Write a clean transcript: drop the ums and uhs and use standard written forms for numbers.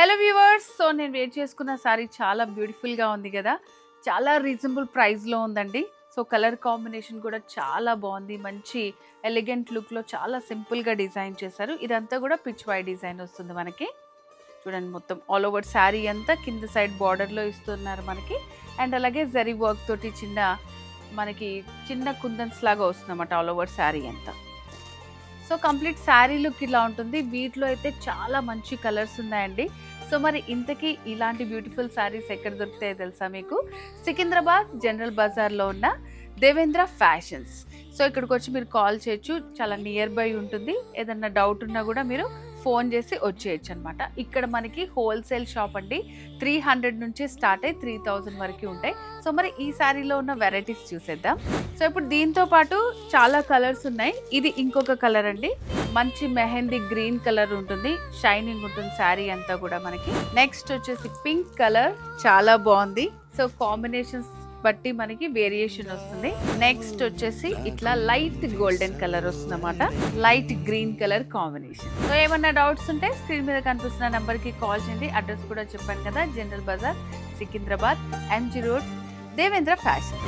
Hello viewers, so నేను wear చేసుకున్న sorry చాలా బ్యూటిఫుల్గా ఉంది కదా. చాలా రీజనబుల్ ప్రైస్లో ఉందండి. సో కలర్ కాంబినేషన్ కూడా చాలా బాగుంది. మంచి ఎలిగెంట్ లుక్లో చాలా సింపుల్గా డిజైన్ చేశారు. ఇదంతా కూడా పిచ్ వై డిజైన్ వస్తుంది మనకి. చూడండి, మొత్తం ఆల్ ఓవర్ శారీ అంతా కింద సైడ్ బార్డర్లో ఇస్తున్నారు మనకి. అండ్ అలాగే జరీ వర్క్ తోటి చిన్న కుందన్స్ లాగా వస్తుంది అన్నమాట ఆల్ ఓవర్ శారీ అంతా. సో కంప్లీట్ శారీ లుక్ ఇలా ఉంటుంది. వీటిలో అయితే చాలా మంచి కలర్స్ ఉన్నాయండి. సో మరి ఇంతకీ ఇలాంటి బ్యూటిఫుల్ శారీస్ ఎక్కడ దొరుకుతాయో తెలుసా మీకు? సికింద్రాబాద్ జనరల్ బజార్లో ఉన్న దేవేంద్ర ఫ్యాషన్స్. సో ఇక్కడికి వచ్చి మీరు కాల్ చేయొచ్చు, చాలా నియర్ బై ఉంటుంది. ఏదన్నా డౌట్ ఉన్నా కూడా మీరు ఫోన్ చేసి వచ్చేయచ్చు అనమాట. ఇక్కడ మనకి హోల్సేల్ షాప్ అండి. 300 నుంచి స్టార్ట్ అయ్యి 3000 వరకు ఉంటాయి. సో మరి ఈ శారీలో ఉన్న వెరైటీస్ చూసేద్దాం. సో ఇప్పుడు దీంతో పాటు చాలా కలర్స్ ఉన్నాయి. ఇది ఇంకొక కలర్ అండి, మంచి మెహందీ గ్రీన్ కలర్ ఉంటుంది, షైనింగ్ ఉంటుంది శారీ అంతా కూడా మనకి. నెక్స్ట్ వచ్చేసి పింక్ కలర్, చాలా బాగుంది. సో కాంబినేషన్స్ బట్టి మనకి వేరియేషన్ వస్తుంది. నెక్స్ట్ వచ్చేసి ఇట్లా లైట్ గోల్డెన్ కలర్ వస్తుంది అన్నమాట, light green colour combination. So ఏమన్నా డౌట్స్ ఉంటే స్క్రీన్ మీద కనిపిస్తున్న నెంబర్ కి కాల్ చేయండి. అడ్రస్ కూడా చెప్పాను కదా, General Bazar, Secunderabad, MG road, Devendra fashion.